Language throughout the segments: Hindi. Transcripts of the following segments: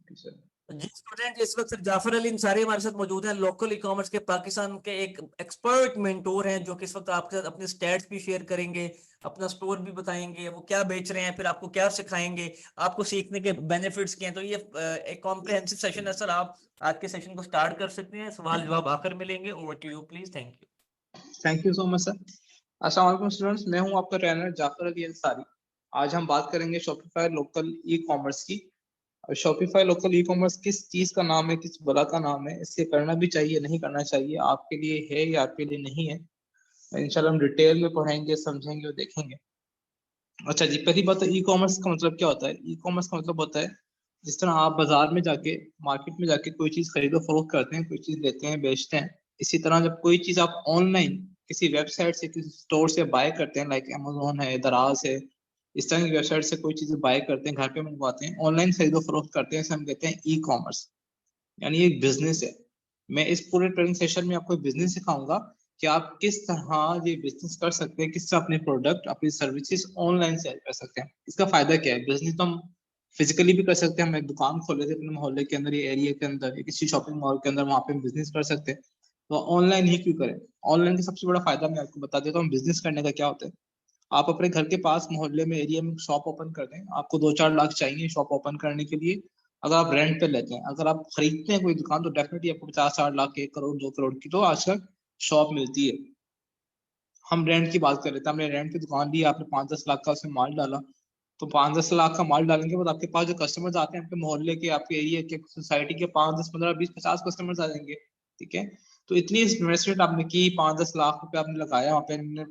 जी स्टूडेंट, इस वक्त जाफर अली अंसारी हमारे साथ मौजूद हैं, लोकल ई कॉमर्स के पाकिस्तान के एक एक्सपर्ट मेंटोर हैं, जो कि इस वक्त आपके साथ अपने स्टैट्स भी शेयर करेंगे, अपना स्टोर भी बताएंगे, वो क्या बेच रहे हैं, फिर आपको क्या सिखाएंगे, आपको सीखने के बेनिफिट्स क्या हैं। तो ये एक कॉम्प्रिहेंसिव सेशन है सर। आप आज के सेशन को स्टार्ट कर सकते हैं, सवाल जवाब आकर मिलेंगे। Over to you please. Thank you. Thank you so much sir. अस्सलाम वालेकुम स्टूडेंट्स, मैं हूं आपका ट्रेनर जाफर अली अंसारी। आज हम बात करेंगे शॉपिफाई लोकल ई कॉमर्स की। शॉपिफाई लोकल ई कॉमर्स किस चीज का नाम है, किस बला का नाम है, इससे करना भी चाहिए नहीं करना चाहिए, आपके लिए है या आपके लिए नहीं है, इंशाल्लाह हम डिटेल में पढ़ेंगे, समझेंगे और देखेंगे। अच्छा जी, पहली बात तो ई कॉमर्स का मतलब क्या होता है। ई कॉमर्स का मतलब होता है जिस तरह आप बाजार में जाके, मार्केट में जाके कोई चीज खरीदो फरोख्त करते हैं, कोई चीज लेते हैं बेचते हैं, इसी तरह जब कोई चीज आप ऑनलाइन किसी वेबसाइट से, किसी स्टोर से बाय करते हैं, लाइक अमेजोन है, दराज है, इस तरह की वेबसाइट से कोई चीजें बाय करते हैं, घर पे मंगवाते हैं, ऑनलाइन खरीदो फरोख्त करते हैं, इसे हम कहते हैं ई कॉमर्स। यानी एक बिजनेस है। मैं इस पूरे ट्रेनिंग सेशन में आपको बिजनेस सिखाऊंगा कि आप किस तरह ये बिजनेस कर सकते हैं, किस तरह अपने प्रोडक्ट, अपनी सर्विसेज ऑनलाइन सेल कर सकते हैं। इसका फायदा क्या है। बिजनेस तो हम फिजिकली भी कर सकते हैं, हम एक दुकान खोले थे अपने मोहल्ले के अंदर या एरिया के अंदर या किसी शॉपिंग मॉल के अंदर, वहां पे बिजनेस कर सकते हैं। तो ऑनलाइन ही क्यों करें। ऑनलाइन का सबसे बड़ा फायदा मैं आपको बता देता हूँ बिजनेस करने का क्या होता है। आप अपने घर के पास मोहल्ले में, एरिया में शॉप ओपन कर दें, आपको 2-4 लाख चाहिए शॉप ओपन करने के लिए। अगर आप रेंट पे लेते हैं, अगर आप खरीदते हैं कोई दुकान, तो डेफिनेटली आपको 50-60 लाख, 1 करोड़, 2 करोड़ की तो आजकल शॉप मिलती है। हम रेंट की बात कर रहे थे, हमने रेंट की दुकान ली, आपने 5-10 लाख का उसमें माल डाला, तो 5-10 लाख का माल डालने के बाद आपके पास जो कस्टमर्स आते हैं, आपके मोहल्ले के, आपके एरिया के, सोसाइटी के 5-10-15-20-50 कस्टमर्स आ जाएंगे। ठीक है। तो इतनी इन्वेस्टमेंट आपने की, 5-10 लाख रुपए आपने लगाया, वहाँ पे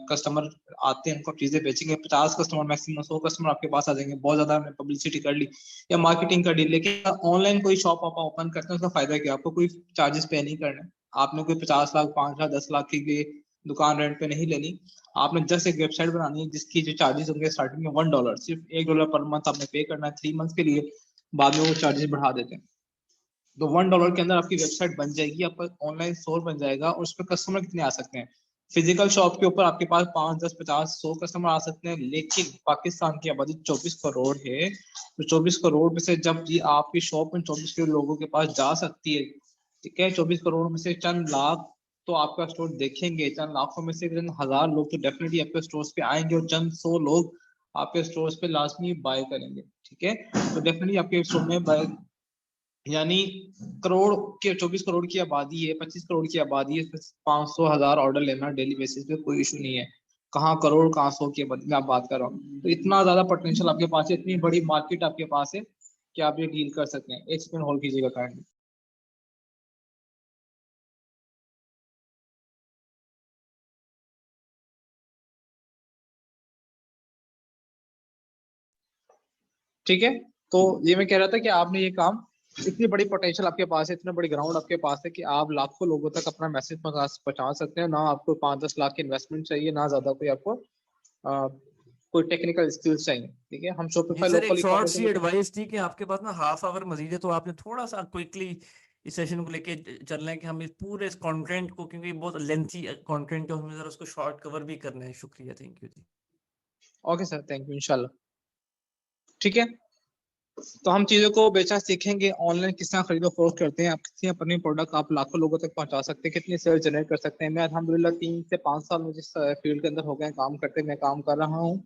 कस्टमर आते हैं, उनको चीजें बेचेंगे, 50 कस्टमर मैक्सिमम, 100 कस्टमर आपके पास आ जाएंगे, बहुत ज्यादा हमने पब्लिसिटी कर ली या मार्केटिंग कर ली। लेकिन ऑनलाइन कोई शॉप आप ओपन करते हैं, उसका फायदा क्या, आपको कोई चार्जेस पे नहीं करने। आपने कोई 50 लाख, 5 लाख, 10 लाख की दुकान रेंट पे नहीं लेनी। आपने जस्ट एक वेबसाइट बनानी है जिसकी जो चार्जेस होंगे स्टार्टिंग में $1, सिर्फ $1 पर मंथ आपने पे करना है 3 मंथ के लिए। बाद में वो चार्जेस बढ़ा देते हैं। तो $1 के अंदर आपकी वेबसाइट बन जाएगी, आपका ऑनलाइन स्टोर बन जाएगा, और उस पर कस्टमर कितने आ सकते हैं। फिजिकल शॉप के ऊपर आपके पास 5-10-50-100 कस्टमर आ सकते हैं, लेकिन पाकिस्तान की आबादी 24 करोड़ है। तो 24 करोड़ में से जब ये आपकी शॉप में 24 करोड़ लोगों के पास जा सकती है, ठीक है, 24 करोड़ में से चंद लाख तो आपका स्टोर देखेंगे, चंद लाखों में से चंद हजार लोग तो डेफिनेटली आपके स्टोर्स पे आएंगे, और चंद 100 लोग आपके स्टोर्स पे लाजमी बाय करेंगे। ठीक है। तो डेफिनेटली आपके स्टोर में बाय, यानी करोड़ के 24 करोड़ की आबादी है, 25 करोड़ की आबादी है, 500-1000 ऑर्डर लेना डेली बेसिस पे कोई इशू नहीं है। कहाँ करोड़, कहाँ 100 की आबादी में आप बात कर रहा हूँ। तो इतना ज्यादा पोटेंशियल आपके पास है, इतनी बड़ी मार्केट आपके पास है कि आप ये डील कर सकते हैं। एक सेकंड होल्ड कीजिएगा काइंडली। ठीक है। तो ये मैं कह रहा था कि आपने ये काम, इतनी बड़ी पोटेंशियल आपके पास है, इतना बड़ी ग्राउंड आपके पास है कि आप लाखों लोगों तक अपना मैसेज पहुंचा सकते हैं। ना आपको 5-10 लाख की इन्वेस्टमेंट चाहिए, ना ज्यादा कोई आपको कोई टेक्निकल स्किल्स चाहिए। ठीक है। हम जी शॉपिफाई सर, एक लोकल ई शॉर्ट कॉमर्स सी में एडवाइस थी कि आपके पास ना हाफ आवर मजीद है, तो आपने थोड़ा सा क्विकली इस सेशन को लेके चलना है कि हम इस पूरे इस कंटेंट को, क्योंकि बहुत लेंथी कंटेंट है, हमें जरा उसको शॉर्ट कवर भी करना है। शुक्रिया, थैंक यू जी। ओके सर, थैंक यू, इंशाल्लाह। ठीक है। तो हम चीजों को बेचना सीखेंगे, ऑनलाइन किस तरह खरीदो फरोख्त करते हैं, आप किसी अपने प्रोडक्ट आप लाखों लोगों तक पहुंचा सकते हैं, कितनी सेल जनरेट कर सकते हैं। मैं अल्हम्दुलिल्लाह 3 से 5 साल मुझे इस फील्ड के अंदर हो गए काम करते, मैं काम कर रहा हूँ।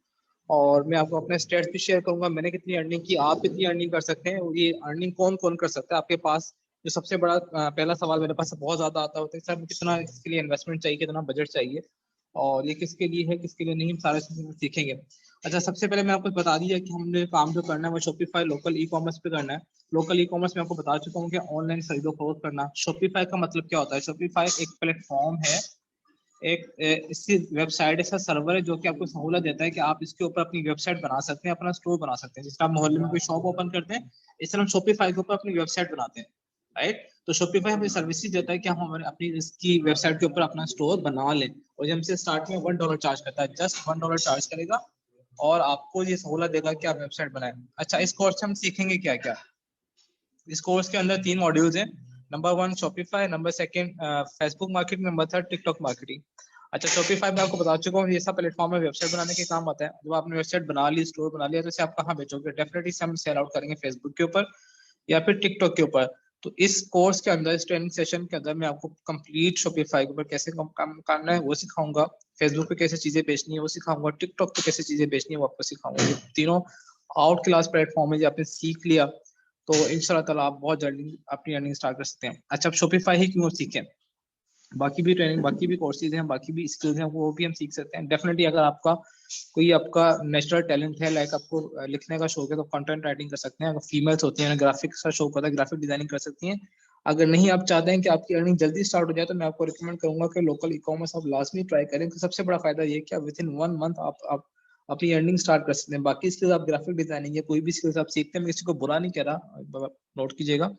और मैं आपको अपने स्टेट्स भी शेयर करूंगा, मैंने कितनी अर्निंग की, आप कितनी अर्निंग कर सकते हैं, और ये अर्निंग कौन कौन कर सकता है आपके पास। जो सबसे बड़ा पहला सवाल मेरे पास बहुत ज्यादा आता होता है, सर कितना इसके लिए इन्वेस्टमेंट चाहिए, कितना बजट चाहिए, और ये किसके लिए है, किसके लिए नहीं, हम सारे चीजें सीखेंगे। अच्छा, सबसे पहले मैं आपको बता दिया कि हमने काम जो करना है वो शॉपिफाई लोकल ई कॉमर्स पे करना है। लोकल ई कॉमर्स में आपको बता चुका हूँ कि ऑनलाइन खरीदो फरोख्त करना। शॉपिफाई का मतलब क्या होता है। शॉपिफाई एक प्लेटफॉर्म है, एक इसकी वेबसाइट, ऐसा सर्वर है जो कि आपको सहूलत देता है कि आप इसके ऊपर अपनी वेबसाइट बना सकते हैं, अपना स्टोर बना सकते हैं। जिस तरह आप मोहल्ले में कोई शॉप ओपन करते हैं, इस तरह हम शॉपिफाई के ऊपर अपनी वेबसाइट बनाते हैं। राइट। तो शॉपिफाई हमें सर्विसेज देता है कि हम हमारे अपनी इसकी वेबसाइट के ऊपर अपना स्टोर बना लें, और ये हमसे स्टार्ट में $1 चार्ज करता है, जस्ट $1 चार्ज करेगा, और आपको ये सहूलत देगा कि आप वेबसाइट बनाएं। अच्छा, इस कोर्स में हम सीखेंगे क्या क्या। इस कोर्स के अंदर 3 मॉड्यूल्स हैं। Number 1 Shopify, number 2 Facebook marketing, number 3 TikTok marketing. अच्छा, शॉपिफाई में आपको बता चुका हूँ, ये सब प्लेटफॉर्म में वेबसाइट बनाने के काम आता है। जब आपने वेबसाइट बना ली, स्टोर बना लिया, तो इसे आप कहाँ बेचोगे। डेफिनेटली हम सेल आउट करेंगे फेसबुक के ऊपर, या फिर टिकटॉक के ऊपर। तो इस कोर्स के अंदर, इस ट्रेनिंग सेशन के अंदर मैं आपको कंप्लीट शॉपिफाई के ऊपर कैसे काम करना है वो सिखाऊंगा, फेसबुक पे कैसे चीजें बेचनी है वो सिखाऊंगा, टिकटॉक पे कैसे चीजें बेचनी है वो आपको सिखाऊंगा। ये तीनों आउट क्लास प्लेटफॉर्म है, जो आपने सीख लिया तो इंशाल्लाह ताला आप बहुत जल्दी अपनी अर्निंग स्टार्ट कर सकते हैं। अच्छा, अब शॉपिफाई ही क्यों सीखें, बाकी भी ट्रेनिंग, बाकी भी कोर्सेज हैं, बाकी भी स्किल्स हैं, वो भी हम सीख सकते हैं डेफिनेटली। अगर आपका कोई आपका नेचुरल टैलेंट है, लाइक आपको लिखने का शौक है, तो कंटेंट राइटिंग कर सकते हैं। अगर फीमेल्स होती हैं, ग्राफिक्स का शौक होता है, ग्राफिक डिजाइनिंग कर सकती हैं। अगर नहीं आप चाहते हैं कि आपकी अर्निंग जल्दी स्टार्ट हो जाए, तो मैं आपको रिकमेंड करूंगा कि लोकल ई कॉमर्स आप लाजमी ट्राई करें। तो सबसे बड़ा फायदा ये है कि आप विद इन 1 मंथ आप अपनी अर्निंग स्टार्ट कर सकते हैं। बाकी स्किल्स आप ग्राफिक डिजाइनिंग या कोई भी स्किल्स आप सीखते हैं, मैं किसी को बुरा नहीं कह रहा, नोट कीजिएगा,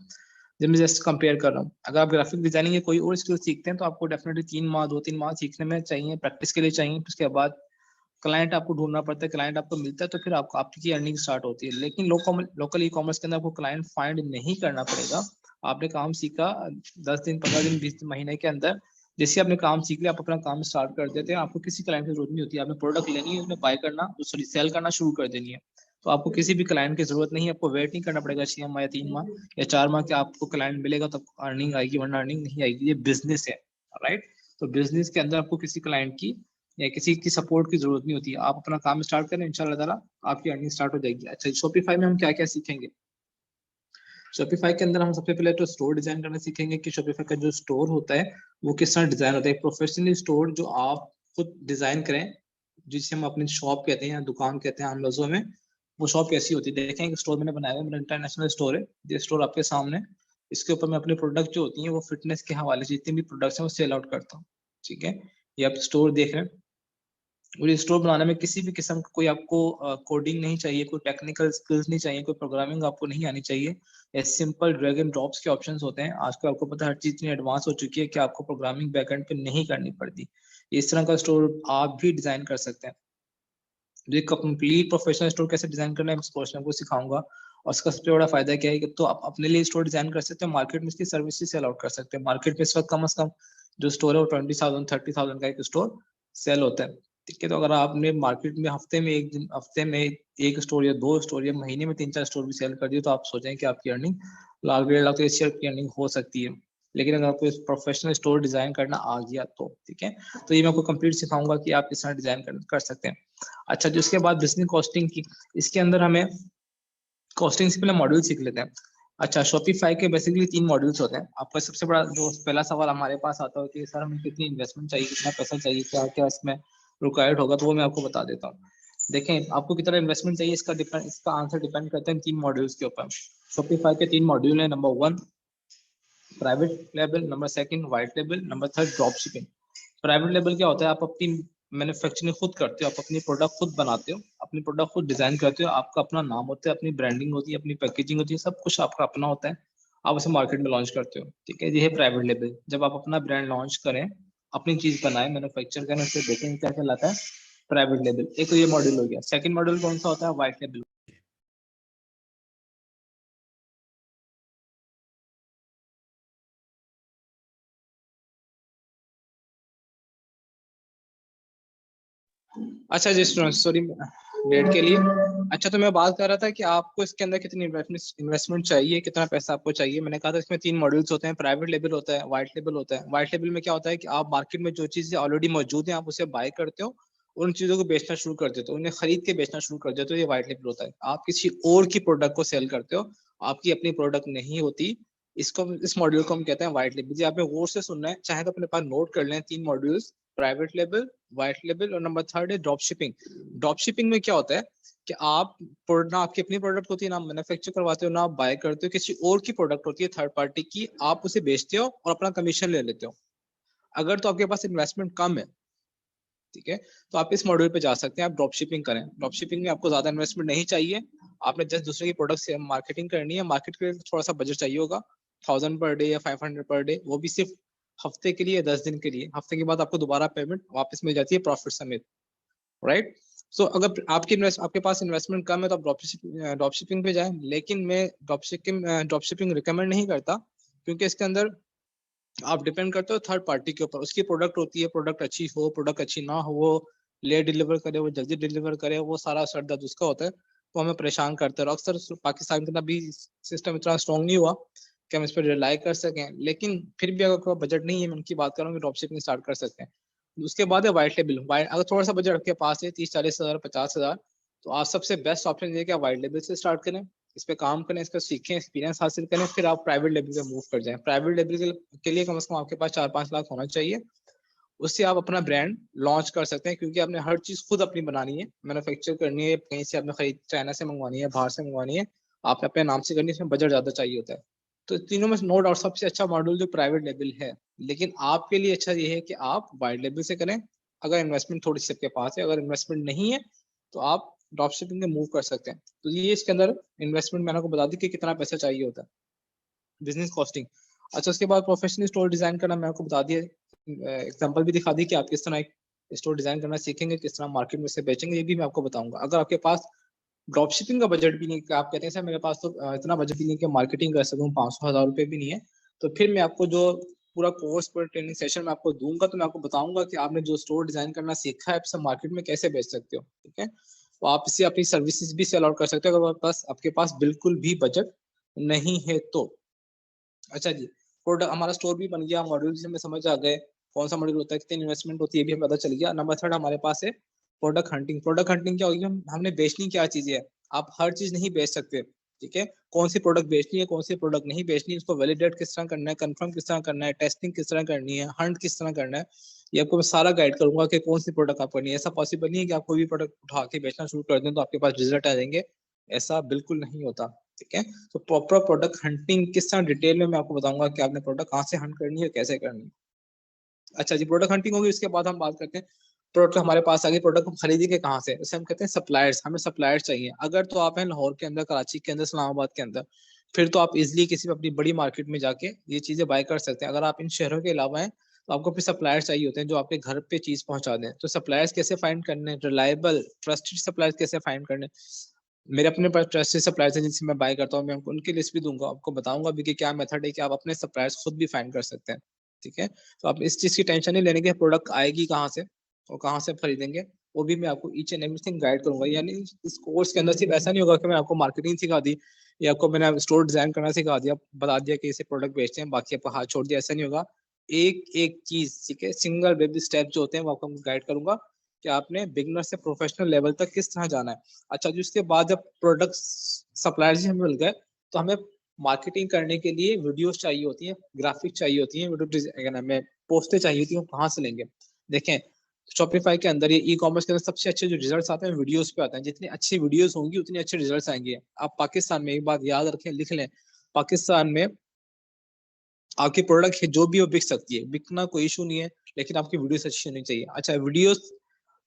जब मैं जस्ट कंपेयर कर रहा हूँ। अगर आप ग्राफिक डिजाइनिंग या कोई और स्किल सीखते हैं तो आपको डेफिनेटली 3 माह 2-3 माह सीखने में चाहिए, प्रैक्टिस के लिए चाहिए। उसके बाद क्लाइंट आपको ढूंढना पड़ता है, क्लाइंट आपको मिलता है तो फिर आपको आपकी अर्निंग स्टार्ट होती है। लेकिन लोकल ई कॉमर्स के अंदर आपको क्लाइंट फाइंड नहीं करना पड़ेगा। आपने काम सीखा 10 दिन 15 दिन 20 महीने के अंदर, जैसे आपने काम सीख लिया, आप अपना काम स्टार्ट कर देते हैं, आपको किसी क्लाइंट की जरूरत नहीं होती। आपने प्रोडक्ट लेनी है, उसमें बाय करना, सॉरी सेल करना शुरू कर देनी है। तो आपको किसी भी क्लाइंट की जरूरत नहीं है, आपको वेट नहीं करना पड़ेगा 6 माह या 3 माह या 4 माह के आपको क्लाइंट मिलेगा तब अर्निंग आएगी, वरना अर्निंग नहीं आएगी। ये बिजनेस है, राइट। तो बिजनेस के अंदर आपको किसी क्लाइंट की या किसी की सपोर्ट की जरूरत नहीं होती है। आप अपना काम स्टार्ट करें, इंशाल्लाह ताला आपकी अर्निंग स्टार्ट हो जाएगी। अच्छा, शॉपिफाई में हम क्या क्या सीखेंगे? शॉपिफाई के अंदर हम सबसे पहले तो स्टोर डिजाइन करना सीखेंगे कि शॉपिफाई का जो स्टोर होता है वो किस तरह डिजाइन होता है। प्रोफेशनली स्टोर जो आप खुद डिजाइन करें, जिसे हम अपनी शॉप कहते हैं या दुकान कहते हैं आम लफ्जों में, वो शॉप कैसी होती है। देखें, एक स्टोर मैंने बनाया है, मेरा इंटरनेशनल स्टोर है, ये स्टोर आपके सामने। इसके ऊपर मैं अपने प्रोडक्ट जो होती हैं वो फिटनेस के हवाले से जितने भी प्रोडक्ट्स हैं वो सेल आउट करता हूँ, ठीक है। ये आप स्टोर देख रहे हैं, और ये स्टोर बनाने में किसी भी किस्म का कोई आपको कोडिंग नहीं चाहिए, कोई टेक्निकल स्किल्स नहीं चाहिए, कोई प्रोग्रामिंग आपको नहीं आनी चाहिए। ये सिंपल ड्रैग एंड ड्रॉप्स के ऑप्शंस होते हैं। आजकल आपको पता है हर चीज इतनी एडवांस हो चुकी है कि आपको प्रोग्रामिंग बैकएंड पे नहीं करनी पड़ती। इस तरह का स्टोर आप भी डिजाइन कर सकते हैं। जो एक कंप्लीट प्रोफेशनल स्टोर कैसे डिजाइन करना है इस कोर्स में आपको सिखाऊंगा। और उसका सबसे बड़ा फायदा क्या है कि तो आप अपने लिए स्टोर डिजाइन कर सकते हैं, मार्केट में इसकी सर्विसेज सेल आउट कर सकते हैं। मार्केट में इस वक्त कम से कम जो स्टोर है वो 20,000 30,000 का एक स्टोर सेल होता है, ठीक है। तो अगर आपने मार्केट में हफ्ते में एक स्टोर या 2 स्टोर या महीने में 3-4 स्टोर भी सेल कर दिए, तो आप सोचें कि आपकी अर्निंग लाख 1.5 लाख तो इस की अर्निंग हो सकती है। लेकिन अगर आपको प्रोफेशनल स्टोर डिजाइन करना आ गया तो ठीक है। तो ये मैं आपको कंप्लीट सिखाऊंगा कि आप किस तरह डिजाइन कर सकते हैं। अच्छा, जो इसके बाद बिजनेस कॉस्टिंग की, इसके अंदर हमें कॉस्टिंग से पहले मॉड्यूल सीख लेते हैं। अच्छा, शॉपिफाई के बेसिकली 3 मॉड्यूल्स होते हैं। आपका सबसे बड़ा जो पहला सवाल हमारे पास आता है कि सर हमें कितनी इन्वेस्टमेंट चाहिए, कितना पैसा चाहिए, क्या क्या इसमें रिक्वायर्ड होगा, तो वो मैं आपको बता देता हूँ। देखें, आपको कितना इन्वेस्टमेंट चाहिए, इसका आंसर डिपेंड करता है 3 मॉड्यूल्स के ऊपर। शॉपिफाई के 3 मॉड्यूल है। Number 1 private level, number 2 white level, number 3 drop shipping. Private level क्या होता है? आप अपनी मैन्युफैक्चरिंग खुद करते हो, आप अपनी प्रोडक्ट खुद बनाते हो, अपनी प्रोडक्ट खुद डिजाइन करते हो, आपका अपना नाम होता है, अपनी ब्रांडिंग होती है, अपनी पैकेजिंग होती है, सब कुछ आपका अपना होता है। आप उसे मार्केट में लॉन्च करते हो, ठीक है। ये है प्राइवेट लेवल। जब आप अपना ब्रांड लॉन्च करें, अपनी चीज बनाए, मैन्युफैक्चर करें, उसे देखें क्या कहलाता है प्राइवेट लेवल। एक तो ये मॉड्यूल हो गया। सेकंड मॉड्यूल कौन सा होता है? White level. अच्छा जी, सॉरी वेट के लिए। अच्छा, तो मैं बात कर रहा था कि आपको इसके अंदर कितनी इन्वेस्टमेंट चाहिए, कितना पैसा आपको चाहिए। मैंने कहा था इसमें 3 मॉड्यूल्स होते हैं, प्राइवेट लेवल होता है, व्हाइट लेवल होता है। व्हाइट लेवल में क्या होता है कि आप मार्केट में जो चीजें ऑलरेडी मौजूद है आप उसे बाय करते हो, उन चीजों को बेचना शुरू कर देते हो, उन्हें खरीद के बेचना शुरू कर देते हो। ये व्हाइट लेवल होता है। आप किसी और की प्रोडक्ट को सेल करते हो, आपकी अपनी प्रोडक्ट नहीं होती। इसको, इस मॉड्यूल को हम कहते हैं व्हाइट लेवल। जी, आपने गौर से सुनना है, चाहे तो अपने पास नोट कर लें 3 modules, private level, white level, और नंबर 3 है ड्रॉप शिपिंग। ड्रॉप शिपिंग में क्या होता है कि आप ना आपकी अपनी प्रोडक्ट होती है, ना मैन्युफैक्चर करवाते हो, ना आप बाय करते हो, किसी और की प्रोडक्ट होती है थर्ड पार्टी की, आप उसे बेचते हो और अपना कमीशन ले लेते हो। अगर तो आपके पास इन्वेस्टमेंट कम है, ठीक है, तो आप इस मॉड्यूल पे जा सकते हैं, आप ड्रॉप शिपिंग करें। ड्रॉप शिपिंग में आपको ज्यादा इन्वेस्टमेंट नहीं चाहिए। आपने जस्ट दूसरे की प्रोडक्ट से मार्केटिंग करनी है। मार्केट के लिए थोड़ा सा बजट चाहिए होगा, 1000 पर डे या 500 पर डे, वो भी सिर्फ हफ्ते के लिए, 10 दिन के लिए। हफ्ते के बाद आपको दोबारा पेमेंट वापस मिल जाती है प्रॉफिट समेत, राइट। सो अगर आपके पास इन्वेस्टमेंट कम है तो आप ड्रॉप शिपिंग पे जाएं। लेकिन मैं ड्रॉप शिपिंग रिकमेंड नहीं करता, क्योंकि इसके अंदर आप डिपेंड करते हो थर्ड पार्टी के ऊपर। उसकी प्रोडक्ट होती है, प्रोडक्ट अच्छी हो, प्रोडक्ट अच्छी ना हो, वो लेट डिलीवर करे, वो जल्दी डिलीवर करे, वो सारा सर दर्द उसका होता है। तो हमें परेशान करते रहो। अक्सर पाकिस्तान के अंदर भी सिस्टम इतना स्ट्रॉन्ग नहीं हुआ कि हम इस पर रिलाई कर सकें, लेकिन फिर भी अगर कोई बजट नहीं है, मैं उनकी बात करूँ, ड्रॉप शिपिंग स्टार्ट कर सकते हैं। उसके बाद है वाइट लेबल। अगर थोड़ा सा बजट आपके पास है 30-40 हज़ार 50 हज़ार, तो आप सबसे बेस्ट ऑप्शन ये कि आप वाइट लेबल से स्टार्ट करें, इस पे काम करें, इसका सीखें, एक्सपीरियंस हासिल करें, फिर आप प्राइवेट लेबल पे मूव कर जाएं। प्राइवेट लेबल के लिए कम से कम आपके पास 4-5 लाख होना चाहिए। उससे आप अपना ब्रांड लॉन्च कर सकते हैं, क्योंकि आपने हर चीज खुद अपनी बनानी है, मैन्युफैक्चर करनी है, कहीं से आपने खरीद चाइना से मंगवानी है, बाहर से मंगवानी है, आपने अपने नाम से करनी है, इसमें बजट ज्यादा चाहिए होता है। तो तीनों में नो डाउट सबसे अच्छा मॉडल जो प्राइवेट लेबल है, लेकिन आपके लिए अच्छा ये है कि आप वाइट लेबल से करें, अगर इन्वेस्टमेंट थोड़ी सी आपके पास है। अगर इन्वेस्टमेंट नहीं है तो आप ड्रॉप शिपिंग में मूव कर सकते हैं। तो ये इसके अंदर इन्वेस्टमेंट मैंने आपको बता दी कि कितना पैसा चाहिए होता है, बिजनेस कॉस्टिंग। अच्छा, उसके बाद प्रोफेशनल स्टोर डिजाइन करना मैं आपको बता दिया, एग्जांपल भी दिखा दी कि आप किस तरह एक स्टोर डिजाइन करना सीखेंगे, किस तरह मार्केट में से बेचेंगे, ये भी मैं आपको बताऊंगा। अगर आपके पास ड्रॉप शिपिंग का बजट भी नहीं, कि आप कहते हैं सर मेरे पास तो इतना बजट भी नहीं कि मार्केटिंग कर सकूं, 500 हज़ार रुपये भी नहीं है, तो फिर मैं आपको जो पूरा कोर्स पूरा ट्रेनिंग सेशन में आपको दूंगा, तो मैं आपको बताऊंगा कि आपने जो स्टोर डिजाइन करना सीखा है आप सब मार्केट में कैसे बेच सकते हो। ठीक है, तो आप इससे अपनी सर्विसेज भी सेल आउट कर सकते हो अगर आपके पास बिल्कुल भी बजट नहीं है तो। अच्छा जी, प्रोडक्ट हमारा स्टोर भी बन गया, मॉड्यूल से हमें समझ आ गए कौन सा मॉड्यूल होता है, कितनी इन्वेस्टमेंट होती है, भी हमें पता चल गया। नंबर थर्ड हमारे पास है प्रोडक्ट हंटिंग। प्रोडक्ट हंटिंग क्या होगी, हमने बेचनी क्या चीज है। आप हर चीज नहीं बेच सकते, ठीक है, कौन सी प्रोडक्ट बेचनी है, कौन सी प्रोडक्ट नहीं बेचनी है, उसको वैलिडेट किस तरह करना है, कंफर्म किस तरह करना है, टेस्टिंग किस तरह करनी है, हंट किस तरह करना है, ये आपको मैं सारा गाइड करूंगा कि कौन सी प्रोडक्ट आप करनी है। ऐसा पॉसिबल नहीं है कि आप कोई भी प्रोडक्ट उठा के बेचना शुरू कर दें तो आपके पास रिजल्ट आ जाएंगे, ऐसा बिल्कुल नहीं होता। ठीक है, तो प्रॉपर प्रोडक्ट हंटिंग किस तरह डिटेल में मैं आपको बताऊंगा कि आपने प्रोडक्ट कहाँ से हंट करनी है, कैसे करनी है। अच्छा जी, प्रोडक्ट हंटिंग होगी, उसके बाद हम बात करते हैं प्रोडक्ट हमारे पास आ गए, प्रोडक्ट हम खरीदेंगे कहाँ से, जैसे हम कहते हैं सप्लायर्स, हमें सप्लायर्स चाहिए। अगर तो आप हैं लाहौर के अंदर, कराची के अंदर, इस्लामाबाद के अंदर, फिर तो आप इजिली किसी भी अपनी बड़ी मार्केट में जाके ये चीजें बाय कर सकते हैं। अगर आप इन शहरों के अलावा हैं तो आपको फिर सप्लायर्स चाहिए होते हैं जो आपके घर पे चीज पहुंचा दें। तो सप्लायर्स कैसे फाइंड करने, रिलायबल ट्रस्टेड सप्लायर्स कैसे फाइंड करने, मेरे अपने पास ट्रस्टेड सप्लायर्स हैं जिनसे मैं बाय करता हूँ, मैं उनकी लिस्ट भी दूंगा, आपको बताऊंगा भी कि क्या मेथड है कि आप अपने सप्लायर्स खुद भी फाइंड कर सकते हैं। ठीक है, तो आप इस चीज की टेंशन नहीं लेने की प्रोडक्ट आएगी कहाँ से और कहाँ से खरीदेंगे, वो भी मैं आपको ईच एंड एवरीथिंग गाइड करूंगा। यानी इस कोर्स के अंदर सिर्फ ऐसा नहीं होगा कि मैं आपको मार्केटिंग सिखा दी या आपको मैंने स्टोर डिजाइन करना सिखा दिया, बता दिया कि इसे प्रोडक्ट बेचते हैं, बाकी आपको हाथ छोड़ दिया, ऐसा नहीं होगा। एक एक चीज, ठीक है, सिंगल बेबी स्टेप जो होते हैं वो आपको गाइड करूंगा कि आपने बिगनर से प्रोफेशनल लेवल तक किस तरह जाना है। अच्छा जी, उसके बाद जब प्रोडक्ट सप्लायर जी हमें मिल गए तो हमें मार्केटिंग करने के लिए वीडियोस चाहिए होती हैं, ग्राफिक्स चाहिए होती हैं, वीडियो हमें पोस्टें चाहिए होती हैं, कहाँ से लेंगे। देखें, शॉपिफाई के अंदर, ये ई कॉमर्स के अंदर सबसे अच्छे जो रिजल्ट्स आते हैं वीडियोस पे आते हैं। जितनी अच्छी वीडियोस होंगी उतनी अच्छे रिजल्ट्स आएंगे। आप पाकिस्तान में, एक बात याद रखें, लिख लें, पाकिस्तान में आपकी प्रोडक्ट है जो भी वो बिक सकती है, बिकना कोई इशू नहीं है, लेकिन आपकी वीडियोस अच्छी होनी चाहिए। अच्छा, वीडियोस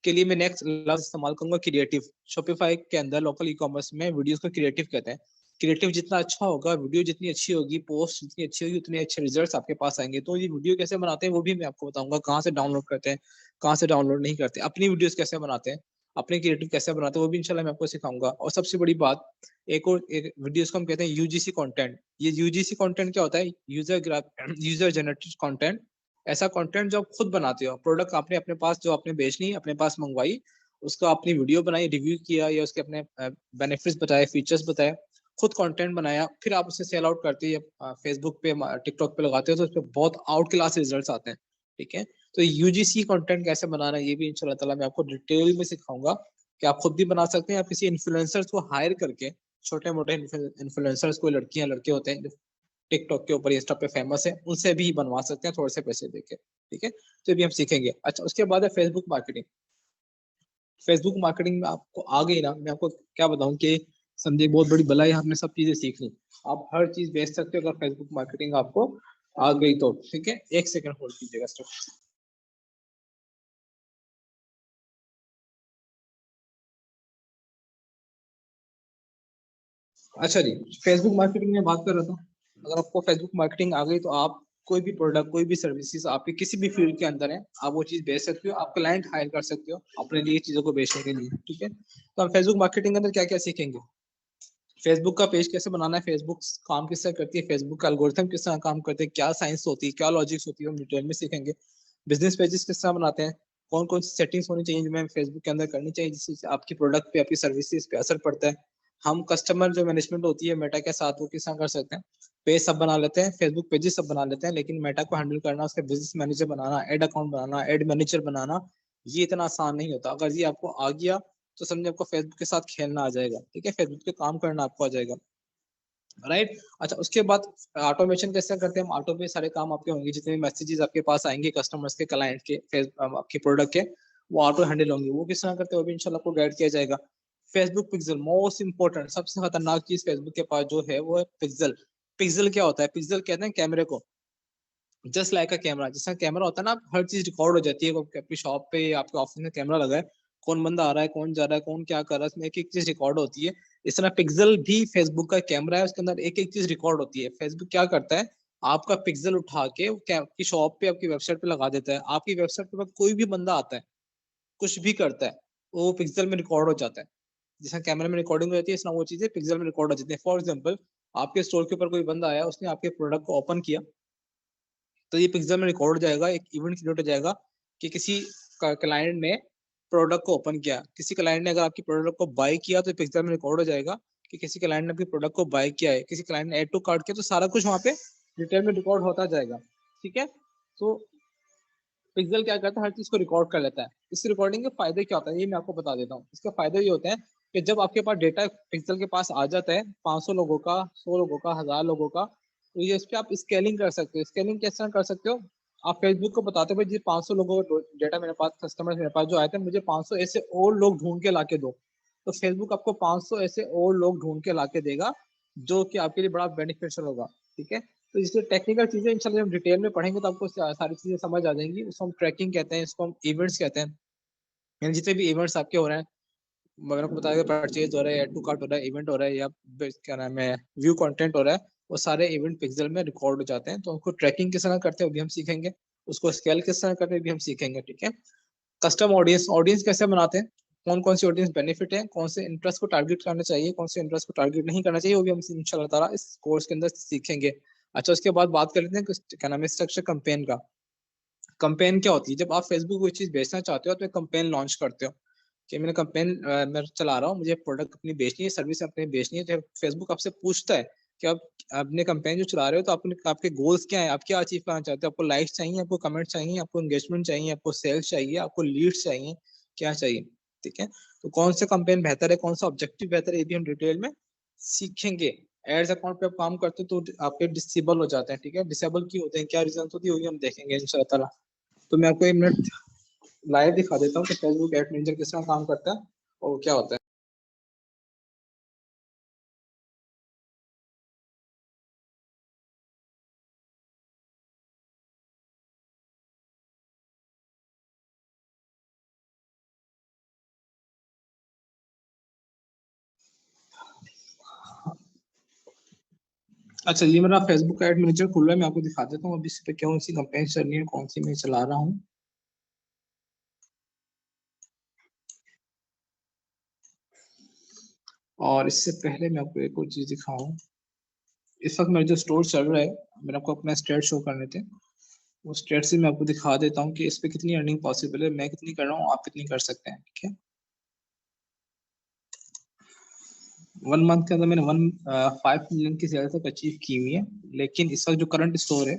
के लिए मैं नेक्स्ट लफ्ज इस्तेमाल करूंगा क्रिएटिव। शॉपिफाई के अंदर लोकल ई कॉमर्स में वीडियोस को क्रिएटिव कहते हैं। क्रिएटिव जितना अच्छा होगा, वीडियो जितनी अच्छी होगी, पोस्ट जितनी अच्छी होगी, उतने अच्छे रिजल्ट्स आपके पास आएंगे। तो ये वीडियो कैसे बनाते हैं वो भी मैं आपको बताऊंगा, कहाँ से डाउनलोड करते हैं, कहाँ से डाउनलोड नहीं करते, अपनी वीडियोस कैसे बनाते हैं, अपने क्रिएटिव कैसे बनाते हैं, वो भी इंशाल्लाह मैं आपको सिखाऊंगा। और सबसे बड़ी बात, एक वीडियोस को हम कहते हैं यूजीसी कंटेंट। ये यूजीसी कंटेंट क्या होता है, यूजर जनरेटेड कंटेंट। ऐसा कंटेंट जो आप खुद बनाते हो, प्रोडक्ट आपने अपने पास जो आपने बेचनी, अपने पास मंगवाई, उसका अपनी वीडियो बनाई, रिव्यू किया, या उसके अपने बेनिफिट्स बताए, फीचर्स बताए, खुद कंटेंट बनाया, फिर आप उसे सेल आउट करते हैं, फेसबुक पे, टिकटॉक पे लगाते हो, तो उस पर बहुत आउट क्लास रिजल्ट्स आते हैं। ठीक है, तो यूजीसी कंटेंट कैसे बनाना है ये भी इंशाल्लाह ताला मैं आपको डिटेल में सिखाऊंगा कि आप खुद भी बना सकते हैं, आप किसी इन्फ्लुएंसर्स को हायर करके, छोटे मोटे इन्फ्लुएंसर्स को, लड़कियां लड़के होते हैं टिकटॉक के ऊपर, इंस्टा पे फेमस है, उनसे भी बनवा सकते हैं थोड़े से पैसे देके। ठीक है, तो ये भी हम सीखेंगे। अच्छा, उसके बाद है फेसबुक मार्केटिंग। फेसबुक मार्केटिंग में आपको आ गई ना, मैं आपको क्या बताऊं कि समझे बहुत बड़ी बलाई है, हमने सब चीजें सीख ली, आप हर चीज बेच सकते हो अगर फेसबुक मार्केटिंग आपको आ गई तो। ठीक है, एक सेकंड होल्ड कीजिएगा स्टॉप। अच्छा जी, फेसबुक मार्केटिंग में बात कर रहा था। अगर आपको फेसबुक मार्केटिंग आ गई तो आप कोई भी प्रोडक्ट, कोई भी सर्विसेज आपके किसी भी फील्ड के अंदर है, आप वो चीज बेच सकते हो, आप क्लाइंट हायर कर सकते हो अपने लिए चीजों को बेचने के लिए। ठीक है, तो हम फेसबुक मार्केटिंग के अंदर क्या क्या सीखेंगे, फेसबुक का पेज कैसे बनाना है, फेसबुक काम किस तरह करती है, फेसबुक का एल्गोरिथम किस तरह काम करते हैं, क्या साइंस होती है, क्या लॉजिक्स होती है, हम डिटेल में सीखेंगे। बिजनेस पेजेस किस तरह बनाते हैं, कौन कौन सी सेटिंग्स होनी चाहिए जो मैं फेसबुक के अंदर करनी चाहिए जिससे आपकी प्रोडक्ट पे, आपकी सर्विसेज पे असर पड़ता है। हम कस्टमर जो मैनेजमेंट होती है मेटा के साथ वो किस तरह कर सकते हैं, पेज सब बना लेते हैं, फेसबुक पेजेस सब बना लेते हैं, लेकिन मेटा को हैंडल करना, उसका बिजनेस मैनेजर बनाना, एड अकाउंट बनाना, एड मैनेजर बनाना, ये इतना आसान नहीं होता। अगर ये आपको आ गया तो समझे आपको फेसबुक के साथ खेलना आ जाएगा, ठीक है, फेसबुक पे काम करना आपको आ जाएगा, राइट। अच्छा, उसके बाद ऑटोमेशन कैसे करते हैं हम, ऑटो पे सारे काम आपके होंगे, जितने मैसेजेस आपके पास आएंगे कस्टमर्स के, क्लाइंट के, आपके प्रोडक्ट के, वो ऑटो हैंडल होंगे। वो किस तरह करते हैं वो भी इंशाल्लाह आपको गाइड किया जाएगा। फेसबुक पिक्सल मोस्ट इंपॉर्टेंट, सबसे खतरनाक चीज फेसबुक के पास जो है वो है पिक्सल। पिक्सल क्या होता है, पिक्सल कहते हैं कैमरे को, जस्ट लाइक अ कैमरा। जैसा कैमरा होता है ना, हर चीज रिकॉर्ड हो जाती है, आपकी शॉप पे आपके ऑफिस में कैमरा लगा है, कौन बंदा आ रहा है, कौन जा रहा है, कौन क्या कर रहा है, इसमें एक एक चीज रिकॉर्ड होती है। इस तरह पिक्सल भी फेसबुक का कैमरा है, उसके अंदर एक एक चीज रिकॉर्ड होती है। फेसबुक क्या करता है, आपका पिक्सल उठा के आपकी शॉप पे, आपकी वेबसाइट पे लगा देता है। आपकी वेबसाइट पे कोई भी बंदा आता है, कुछ भी करता है, वो पिक्सल में रिकॉर्ड हो जाता है। जैसा कैमरा में रिकॉर्डिंग हो जाती है, इस तरह वो चीजें पिक्सल में रिकॉर्ड हो जाती है। फॉर एग्जाम्पल, आपके स्टोर के ऊपर कोई बंदा आया, उसने आपके प्रोडक्ट को ओपन किया, तो ये पिक्सल में रिकॉर्ड हो जाएगा, एक इवेंट क्रिएट हो जाएगा कि किसी क्लाइंट ने प्रोडक्ट को ओपन किया। किसी क्लाइंट ने अगर आपकी प्रोडक्ट को बाय किया तो पिक्सल में रिकॉर्ड हो जाएगा कि किसी क्लाइंट ने आपकी प्रोडक्ट को बाय किया है, किसी क्लाइंट ने ऐड टू कार्ट किया, तो सारा कुछ वहाँ पे डिटेल में रिकॉर्ड होता जाएगा, ठीक है। तो पिक्सल क्या करता है, हर चीज को रिकॉर्ड कर लेता है। इस रिकॉर्डिंग के फायदे क्या होता है ये मैं आपको बता देता हूँ। इसके फायदे ये होते हैं कि जब आपके पास डेटा पिक्सल के पास आ जाता है, 500 लोगों का, 100 लोगों का, 1000 लोगों का, तो ये इस पे आप स्केलिंग कर सकते हो। स्केलिंग किस तरह कर सकते हो, आप फेसबुक को बताते हो भाई जी 500 लोगों का डेटा मेरे पास, कस्टमर मेरे पास जो आए थे, मुझे 500 ऐसे और लोग ढूंढ के ला के दो। तो फेसबुक आपको 500 ऐसे और लोग ढूंढ के ला के देगा, जो कि आपके लिए बड़ा बेनिफिशियल होगा, ठीक है। तो इसलिए टेक्निकल चीजें इंशाल्लाह हम डिटेल में पढ़ेंगे तो आपको सारी चीजें समझ आ जाएंगी। उसको हम ट्रैकिंग कहते हैं, इसको हम इवेंट्स कहते हैं। यानी जितने भी इवेंट्स आपके हो रहे हैं, मैंने आपको बताया परचेज हो रहा है, एड टू कार्ट हो रहा है, इवेंट हो रहा है, या क्या नाम है, व्यू कंटेंट हो रहा है, वो सारे इवेंट पिक्सल में रिकॉर्ड हो जाते हैं। तो उनको ट्रैकिंग किस तरह करते हैं वो भी हम सीखेंगे, उसको स्केल किस तरह करते हैं भी हम सीखेंगे, ठीक है। कस्टम ऑडियंस, ऑडियंस कैसे बनाते हैं, कौन कौन सी ऑडियंस बेनिफिट है, कौन से इंटरेस्ट को टारगेट करना चाहिए, कौन से इंटरेस्ट को टारगेट नहीं करना चाहिए, वो भी हम इंशाल्लाह ताला इस कोर्स के अंदर सीखेंगे। अच्छा, उसके बाद बात कर लेते हैं क्या नाम है, स्ट्रक्चर कैंपेन का। कैंपेन क्या होती है, जब आप फेसबुक कोई चीज बेचना चाहते हो तो एक कैंपेन लॉन्च करते हो कि मैंने कैंपेन मैं चला रहा हूँ, मुझे प्रोडक्ट अपनी बेचनी है, सर्विस अपनी बेचनी है। तो फेसबुक आपसे पूछता है कि आप अपने कैंपेन जो चला रहे हो तो आपके गोल्स क्या है, आप क्या अचीव करना चाहते हो, आपको लाइक्स चाहिए, आपको कमेंट चाहिए, आपको एंगेजमेंट चाहिए, आपको सेल्स चाहिए, आपको लीड्स चाहिए, क्या चाहिए, ठीक है। तो कौन सा कैंपेन बेहतर है, कौन सा ऑब्जेक्टिव बेहतर है, ये भी हम डिटेल में सीखेंगे। एड्स अकाउंट पे आप काम करते हो तो आपके डिसेबल हो जाते हैं, ठीक है। डिसेबल क्यों होते हैं, क्या रीजन होती है, हम देखेंगे इंशाल्लाह ताला। तो मैं आपको 1 मिनट लाइव दिखा देता हूँ कि फेसबुक एड मैनेजर किस तरह काम करता है और क्या होता है। अच्छा, ये मेरा फेसबुक एड मैनेजर खुल रहा है, मैं आपको दिखा देता हूँ अभी इस पे कौन सी कंपेन चल रही है, कौन सी मैं चला रहा हूँ। और इससे पहले मैं आपको एक और चीज दिखाऊं। इस वक्त मेरा जो स्टोर चल रहा है, मैंने आपको अपना स्टेट शो करने थे, वो स्टेट से मैं आपको दिखा देता हूँ कि इस पे कितनी अर्निंग पॉसिबल है, मैं कितनी कर रहा हूँ, आप कितनी कर सकते हैं, ठीक है। 1 मंथ के अंदर मैंने 5 मिलियन की सेल तक अचीव की हुई है। लेकिन इस वक्त जो करंट स्टोर है,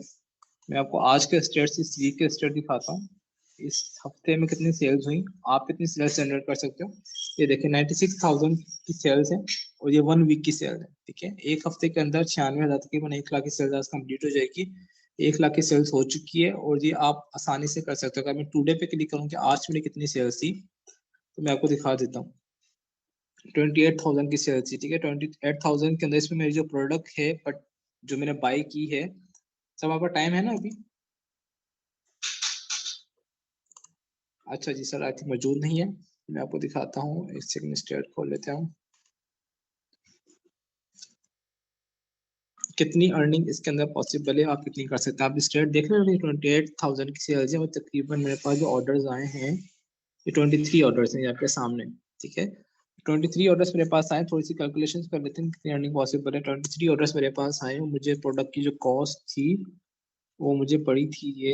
मैं आपको आज के स्टेट से इस वीक के स्टेट दिखाता हूँ। इस हफ्ते में कितनी सेल्स हुई, आप कितनी सेल्स जनरेट कर सकते हो। ये देखिए 96,000 की सेल्स है, और ये 1 वीक की सेल है, ठीक है। एक हफ्ते के अंदर 96,000 तकरीबन 1 लाख की सेल्स आज कंप्लीट हो जाएगी। 1 लाख की सेल्स हो चुकी है, और ये आप आसानी से कर सकते हो। अगर मैं टुडे पे क्लिक करूँ कि आज मेरी कितनी सेल्स थी, तो मैं आपको दिखा देता हूँ। 28,000 की सेल्स थी, ठीक है। 28,000 के अंदर इसमें मेरी जो प्रोडक्ट है, बट जो मैंने बाई की है, सब आपका टाइम है ना अभी। अच्छा जी सर, आई थिंक मौजूद नहीं है, मैं आपको दिखाता हूँ, एक सेकंड स्टेट खोल लेते हैं। कितनी अर्निंग इसके अंदर पॉसिबल है, आप कितनी कर सकते हैं, आप स्टेट देख रहे हो। 28,000 की सेल्स है, और तकरीबन मेरे पास जो ऑर्डर्स आए हैं, ये 23 ऑर्डर्स हैं आपके सामने, ठीक है। 23 ऑर्डर्स मेरे पास आए, थोड़ी सी कैलकुलेशन कर लेते हैं कितनी अर्निंग पॉसिबल है। 23 ऑर्डर्स मेरे पास आए, मुझे प्रोडक्ट की जो कॉस्ट थी वो मुझे पड़ी थी ये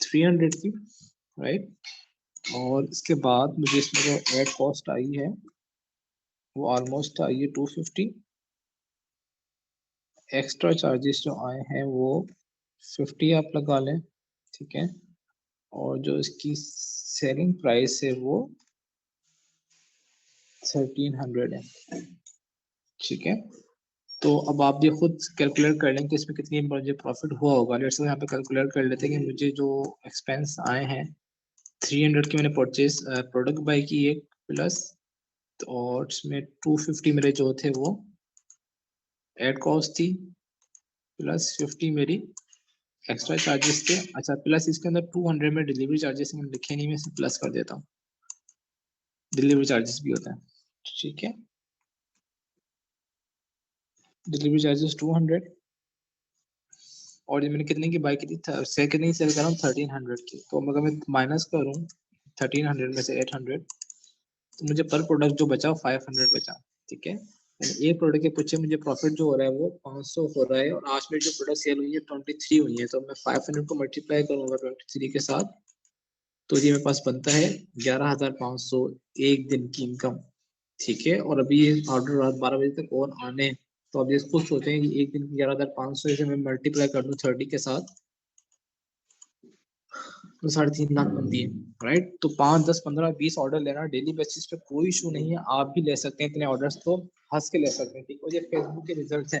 300 की, राइट। और इसके बाद मुझे इसमें जो एड कॉस्ट आई है वो ऑलमोस्ट आई है 250। एक्स्ट्रा चार्जेस जो आए हैं वो 50 आप लगा लें, ठीक है। और जो इसकी सेलिंग प्राइस है वो 1300 है, ठीक है। तो अब आप ये खुद कैलकुलेट कर लें कि इसमें कितनी मुझे प्रॉफिट हुआ होगा। लेट्स से यहाँ पे कैलकुलेट कर लेते हैं कि मुझे जो एक्सपेंस आए हैं 300 की मैंने परचेज प्रोडक्ट बाई की एक प्लस, और इसमें 250 मेरे जो थे वो एड कॉस्ट थी, प्लस 50 मेरी एक्स्ट्रा चार्जेस थे। अच्छा, प्लस इसके अंदर 200 में डिलीवरी चार्जेस मैंने लिखे नहीं, मैं इसे प्लस कर देता हूँ, डिलीवरी चार्जेस भी होता है, ठीक है। डिलीवरी चार्जेस 200, और ये मैंने कितने की बाई की थी, सेल कितने की सेल कर रहा हूँ 1300 की। तो अगर मैं माइनस करूँ 1300 में से 800, तो मुझे पर प्रोडक्ट जो बचा 500 बचा, ठीक है। यानी एक प्रोडक्ट के पीछे मुझे प्रॉफिट जो हो रहा है वो 500 हो रहा है, और आज मेरी जो प्रोडक्ट सेल हुई है 23 हुई है। तो मैं 500 को मल्टीप्लाई करूंगा 23 के साथ, तो ये मेरे पास बनता है 11,500 एक दिन की इनकम, ठीक है। और अभी ये ऑर्डर रात 12 बजे तक और आने हैं। तो अब ये खुद सोचें कि एक दिन की 11,500 से मैं मल्टीप्लाई कर दूं 30 के साथ, तो 3.5 लाख बनती है, राइट। तो 5, 10, 15, 20 ऑर्डर लेना डेली बेसिस पे कोई इशू नहीं है, आप भी ले सकते हैं इतने ऑर्डर्स, तो हंस के ले सकते हैं, ठीक है। ये फेसबुक के रिजल्ट हैं,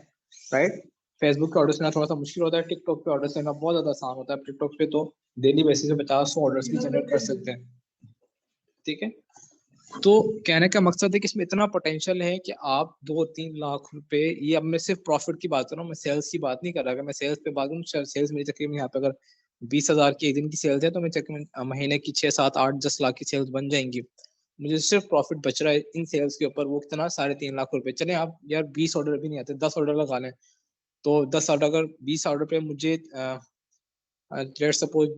राइट। फेसबुक के ऑर्डर्स लेना थोड़ा सा मुश्किल होता है, टिकटॉक पे ऑर्डर्स लेना बहुत ज्यादा आसान होता है। टिकटॉक पे तो डेली बेसिस पे 50-100 ऑर्डर्स भी जनरेट कर सकते हैं, ठीक है। तो कहने का मकसद है कि इसमें इतना पोटेंशियल है कि आप 2-3 लाख रुपए, ये अब मैं सिर्फ प्रॉफिट की बात कर रहा हूँ, मैं सेल्स की बात नहीं कर रहा। अगर मैं सेल्स पे बात करूँ, सेल्स मेरी तकरीबन यहाँ पे अगर 20,000 की एक दिन की सेल्स है, तो मैं तकरीबन महीने की 6, 7, 8, 10 लाख की सेल्स बन जाएंगी। मुझे सिर्फ प्रॉफिट बच रहा है इन सेल्स के ऊपर, वो कितना 3.5 लाख रुपए। चले आप यार 20 ऑर्डर भी नहीं आते, 10 ऑर्डर लगा लें, तो 10 ऑर्डर, अगर 20 ऑर्डर पे मुझे लेट सपोज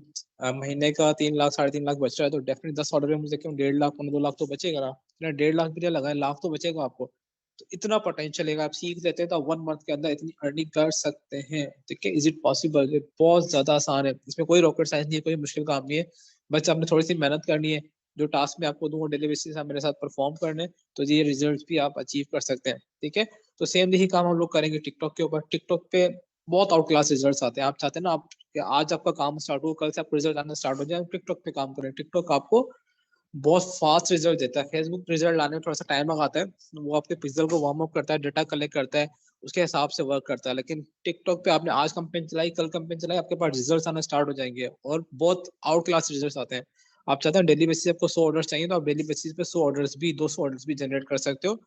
महीने का 3 लाख 3.5 लाख बच रहा है, तो डेफिनेटली 10 ऑर्डर में मुझे क्यों 1.5 लाख 2 लाख तो बचेगा ना। 1.5 लाख भी लगाए, लाख तो बचेगा आपको। तो इतना पोटेंशियल है, आप सीख लेते हैं तो 1 मंथ के अंदर इतनी अर्निंग कर सकते हैं, ठीक है। Is it possible? ये बहुत ज्यादा आसान है, इसमें कोई रॉकेट साइंस नहीं है, कोई मुश्किल काम नहीं है। बस आपने थोड़ी सी मेहनत करनी है, जो टास्क में आपको दूंगा डेली बेसिस आप मेरे साथ परफॉर्म करने, तो ये रिजल्ट भी आप अचीव कर सकते हैं, ठीक है। तो सेम यही काम हम लोग करेंगे टिकटॉक के ऊपर। टिकटॉक पे बहुत आउट क्लास रिजल्ट आते हैं। आप चाहते हैं ना आप कि आज आपका काम स्टार्ट हो, कल से आपको रिजल्ट आना स्टार्ट हो जाए, टिकटॉक पे काम करें। टिकटॉक आपको बहुत फास्ट रिजल्ट देता है। फेसबुक रिजल्ट लाने में थोड़ा सा टाइम लगाता है, वो आपके पिक्सल को वार्म अप करता है, डाटा कलेक्ट करता है, उसके हिसाब से वर्क करता है। लेकिन टिकटॉक पे आपने आज कंपेन चलाई, कल कंपेन चलाई, आपके पास रिजल्ट आना स्टार्ट हो जाएंगे, और बहुत आउट क्लास रिजल्ट आते हैं। आप चाहते हैं डेली बेसिस आपको 100 ऑर्डर चाहिए, तो आप डेली बेसिस पे 100 ऑर्डर्स भी 200 ऑर्डर्स भी जनरेट कर सकते हो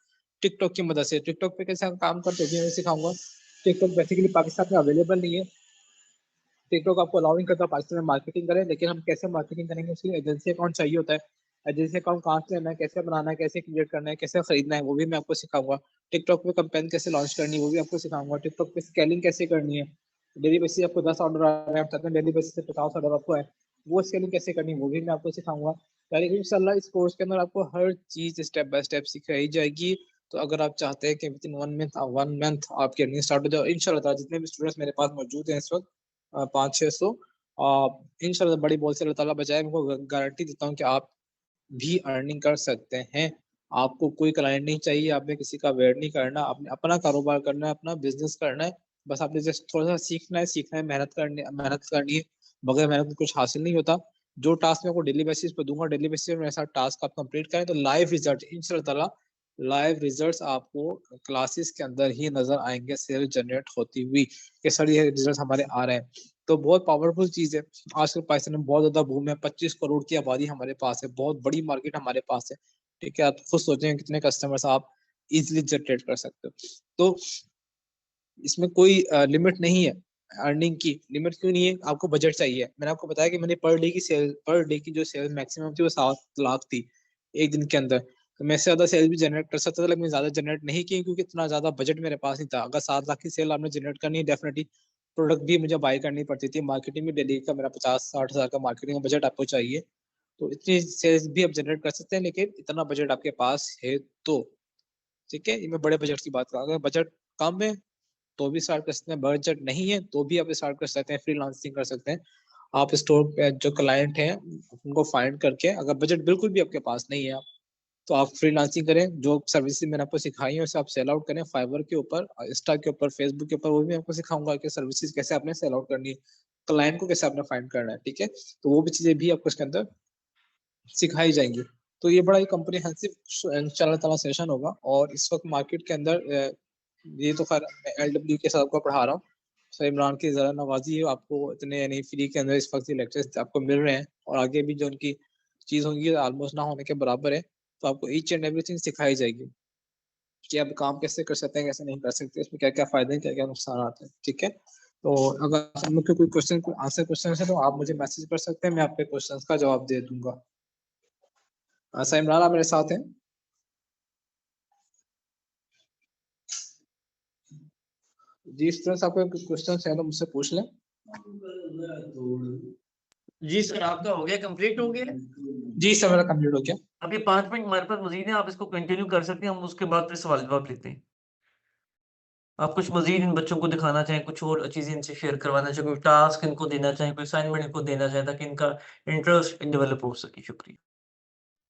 टिकटॉक की मदद से। टिकटॉक पे कैसे काम करते हैं मैं सिखाऊंगा। टिकटॉक बेसिकली पाकिस्तान में अवेलेबल नहीं है। टिकटॉक आपको अलाउिंग करता है पाकिस्तान में मार्केटिंग करें, लेकिन हम कैसे मार्केटिंग करेंगे, उसके लिए एजेंसी अकाउंट चाहिए होता है। एजेंसी अकाउंट कहाँ से लेना है, कैसे बनाना है, कैसे क्रिएट करना है, कैसे खरीदना है, वो भी मैं आपको सिखाऊंगा। टिकटॉक पे कंपेन कैसे लॉन्च करनी है वो भी आपको सिखाऊंगा। टिकटॉक पे स्केलिंग कैसे करनी है, डेली बेसिस आपको 10 ऑर्डर आ रहे हैं, आप चाहते हैं डेली बेसिस से 50 ऑर्डर आपको है, वो स्केलिंग कैसे करनी है वो भी मैं आपको सिखाऊंगा। यानी कि इंशाल्लाह इस कोर्स के अंदर आपको हर चीज स्टेप बाय स्टेप सिखाई जाएगी। तो अगर आप चाहते हैं कि विद इन 1 मंथ आपकी अर्निंग स्टार्ट हो जाए, इंशाल्लाह जितने भी स्टूडेंट्स मेरे पास मौजूद हैं इस वक्त 500-600, इंशाल्लाह बड़ी बोल से अल्लाह ताला बचाए, मैं गारंटी देता हूँ कि आप भी अर्निंग कर सकते हैं। आपको कोई क्लाइंट नहीं चाहिए, आपने किसी का वेट नहीं करना, आपने अपना कारोबार करना है, अपना बिजनेस करना है। बस आपने जस्ट थोड़ा सा सीखना है, मेहनत करनी है। बगैर मेहनत के कुछ हासिल नहीं होता। जो टास्क मैं आपको डेली बेसिस पे दूंगा, डेली बेसिस पे मेरे साथ टास्क आप कंप्लीट करें, तो लाइव रिजल्ट इंशाल्लाह, लाइव रिजल्ट्स आपको क्लासेस के अंदर ही नजर आएंगे, सेल जनरेट होती हुई कि सर ये रिजल्ट हमारे आ रहे हैं। तो बहुत पावरफुल चीज है। आजकल पाकिस्तान में बहुत ज्यादा बूम है, 25 करोड़ की आबादी हमारे पास है, बहुत बड़ी मार्केट हमारे पास है, ठीक है। आप खुद सोचें कितने कस्टमर्स आप इजिली जनरेट कर सकते हो। तो इसमें कोई लिमिट नहीं है, अर्निंग की लिमिट क्यों नहीं है, आपको बजट चाहिए। मैंने आपको बताया कि मैंने पर डे की जो सेल मैक्सिमम थी वो 7 लाख थी एक दिन के अंदर। तो मैं इससे ज्यादा सेल भी जनरेट कर सकता था, लेकिन मैं ज्यादा जनरेट नहीं की, क्योंकि इतना ज्यादा बजट मेरे पास नहीं था। अगर 7 लाख की सेल आपने जनरेट करनी है, डेफिनेटली प्रोडक्ट भी मुझे बाय करनी पड़ती थी, मार्केटिंग भी डेली का मेरा 50-60 हजार का मार्केटिंग का बजट आपको चाहिए। तो इतनी सेल्स भी आप जनरेट कर सकते हैं, लेकिन इतना बजट आपके पास है तो, ठीक है। ये मैं बड़े बजट की बात कर रहा हूँ। अगर बजट कम है तो भी स्टार्ट कर सकते हैं, बजट नहीं है तो भी आप स्टार्ट कर सकते हैं, फ्रीलांसिंग कर सकते हैं। आप स्टोर पे जो क्लाइंट हैं उनको फाइंड करके, अगर बजट बिल्कुल भी आपके पास नहीं है, तो आप फ्रीलांसिंग करें, जो सर्विसेज मैंने आपको सिखाई है उसे आप सेल आउट करें फाइवर के ऊपर, इंस्टा के ऊपर, फेसबुक के ऊपर, वो भी आपको सिखाऊंगा कि सर्विसेज कैसे आपने सेल आउट करनी है, क्लाइंट को कैसे आपने फाइंड करना है, ठीक है। तो वो भी चीजें भी आपको इसके अंदर सिखाई जाएंगी। तो ये बड़ा ही कम्प्रिहेंसिव इंशाल्लाह सेशन होगा। और इस वक्त मार्केट के अंदर ये तो खैर LW के साथ आपको पढ़ा रहा हूँ, सर इमरान की जरा नवाजी है, आपको इतने यानी फ्री के अंदर इस वक्त लेक्चर्स आपको मिल रहे हैं, और आगे भी जो उनकी चीज होंगी ऑलमोस्ट ना होने के बराबर है। तो आपको ईच एंड एवरीथिंग सिखाई जाएगी कि आप काम कैसे कर सकते हैं, कैसे नहीं कर सकते, इसमें क्या क्या फायदे हैं, क्या क्या नुकसान आते हैं, ठीक है। तो अगर आप लोग के कोई क्वेश्चन आंसर क्वेश्चन है तो आप मुझे मैसेज कर सकते हैं, मैं आपके क्वेश्चन का जवाब दे दूंगा। सर इमरान आप मेरे साथ हैं? जी स्टूडेंट्स, आपको क्वेश्चन है तो मुझसे पूछ लें। जी सर, आपका हो गया, कंप्लीट हो गया? जी सर मेरा कंप्लीट हो गया। अभी 5 मिनट हमारे पास मजीद है, आप इसको कंटिन्यू कर सकते हैं, हम उसके बाद फिर सवाल जवाब लेते हैं। आप कुछ मजीद इन बच्चों को दिखाना चाहें, कुछ और चीजें इनसे शेयर करवाना चाहें, कोई टास्क इनको देना चाहें, कोई असाइनमेंट इनको देना चाहें, ताकि इनका इंटरेस्ट डेवलप हो सके। शुक्रिया।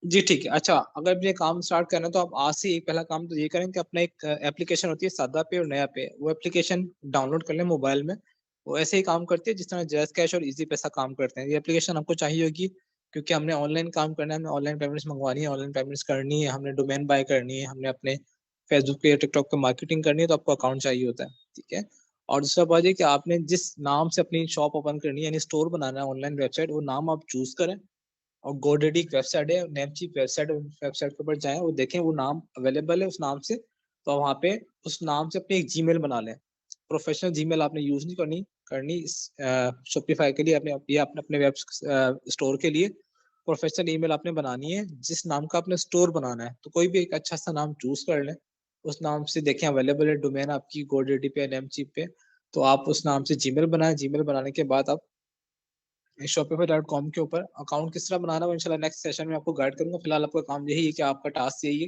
जी ठीक है। अच्छा, अगर ये काम स्टार्ट करना है तो आप आज से एक पहला काम तो ये करें कि अपना एक एप्लीकेशन होती है सादा पे और नया पे, वो एप्लीकेशन डाउनलोड कर लें मोबाइल में। वो ऐसे ही काम करती है जिस तरह जैज़ कैश और इजी पैसा काम करते हैं। ये एप्लीकेशन आपको चाहिए होगी क्योंकि हमने ऑनलाइन काम करना है, हमने ऑनलाइन पेमेंट्स मंगवानी है, ऑनलाइन पेमेंट्स करनी है, हमने डोमेन बाय करनी है, हमने अपने फेसबुक पे या टिकटॉक पे मार्केटिंग करनी है, तो आपको अकाउंट चाहिए होता है, ठीक है। और दूसरा बात है कि आपने जिस नाम से अपनी शॉप ओपन करनी है यानी स्टोर बनाना है, ऑनलाइन वेबसाइट, वो नाम आप चूज करें। और गोडेडी एक वेबसाइट है, नेमचीप वेबसाइट, वेबसाइट के ऊपर जाएं, वो देखें वो नाम अवेलेबल है उस नाम से, तो वहाँ पे उस नाम से अपनी एक जीमेल बना लें। प्रोफेशनल जीमेल आपने यूज नहीं करनी करनी शॉपिफाई के लिए, अपने ये आपने अपने वेब स्टोर के लिए प्रोफेशनल ईमेल आपने बनानी है जिस नाम का आपने स्टोर बनाना है। तो कोई भी एक अच्छा सा नाम चूज कर लें, उस नाम से देखें अवेलेबल है डोमेन आपकी गोडेडी पे, नेमचीप पे, तो आप उस नाम से जीमेल बनाएं। जीमेल बनाने के बाद आप shopify.com के ऊपर अकाउंट किस तरह बनाना है इंशाल्लाह नेक्स्ट सेशन में आपको गाइड करूंगा। फिलहाल आपका काम यही है कि आपका टास्क यही है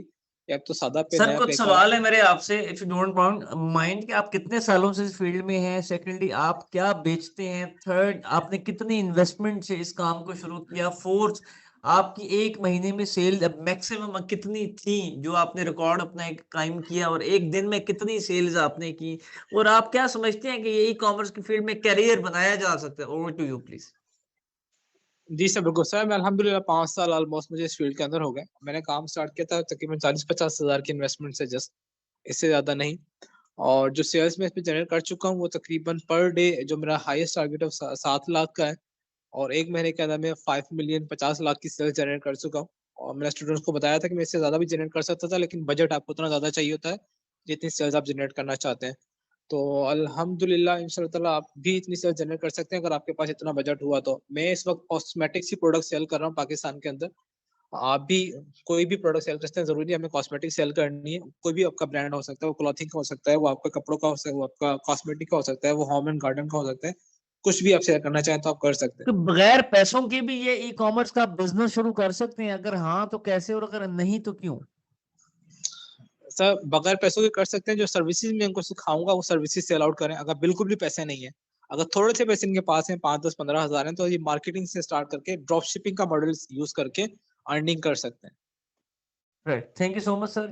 कि आप तो सादा पे सर नया कुछ पे सवाल है मेरे आपसे, इफ यू डोंट माइंड, कि आप कितने सालों से इस फील्ड में हैं? सेकेंडली, आप क्या बेचते हैं? थर्ड, आपने कितनी इन्वेस्टमेंट से इस काम को शुरू किया? फोर्थ, आपकी एक महीने में सेल मैक्सिमम कितनी थी जो आपने रिकॉर्ड अपना एक कायम किया, और एक दिन में कितनी सेल्स आपने की? और आप क्या समझते हैं कि ये ई कॉमर्स की फील्ड में करियर बनाया जा सकता है? Over to you please. जी सर बिल्कुल सर, मैं अल्हम्दुलिल्लाह 5 साल ऑलमोस्ट मुझे इस फील्ड के अंदर हो गए। मैंने काम स्टार्ट किया था तकरीबन 40-50 हज़ार की इन्वेस्टमेंट से, जस्ट इससे ज्यादा नहीं। और जो सेल्स में इसमें जनरेट कर चुका हूँ वो तकरीबन पर डे जो मेरा हाईएस्ट टारगेट है 7 लाख का है। और एक महीने के अंदर मैं 5 मिलियन 50 लाख की सेल्स जनरेट कर चुका हूँ। और मैंने स्टूडेंट्स को बताया था कि मैं इससे ज्यादा भी जनरेट कर सकता था, लेकिन बजट आपको उतना ज्यादा चाहिए होता है जितनी सेल्स आप जनरेट करना चाहते हैं। तो अल्हम्दुलिल्लाह इंशाल्लाह ताला आप भी इतनी सेल्स जनरेट कर सकते हैं अगर आपके पास इतना बजट हुआ तो। मैं इस वक्त कॉस्मेटिक्स ही प्रोडक्ट सेल कर रहा हूँ पाकिस्तान के अंदर। आप भी कोई भी प्रोडक्ट सेल करते हैं, जरूरी नहीं हमें कॉस्मेटिक सेल करनी है, कोई भी आपका ब्रांड हो सकता है, वो क्लॉथिंग का हो सकता है, वो आपका कपड़ों का हो सकता है, वो आपका कॉस्मेटिक का हो सकता है, वो होम एंड गार्डन का हो सकता है। कुछ भी आप शेयर करना चाहें तो आप कर सकते हैं। तो बगैर पैसों के भी ये ई कॉमर्स का बिजनेस शुरू कर सकते हैं? अगर हाँ तो कैसे, और अगर नहीं तो क्यों? सर बगैर पैसों के कर सकते हैं, जो सर्विसेज मैं इनको सिखाऊंगा वो सर्विसेज सेल आउट करें। अगर बिल्कुल भी पैसे नहीं है, अगर थोड़े से पैसे इनके पास हैं, 5, 10, 15 हज़ार हैं, तो ये मार्केटिंग से स्टार्ट करके ड्रॉप शिपिंग का मॉडल यूज करके अर्निंग कर सकते हैं। Right, thank you so much sir.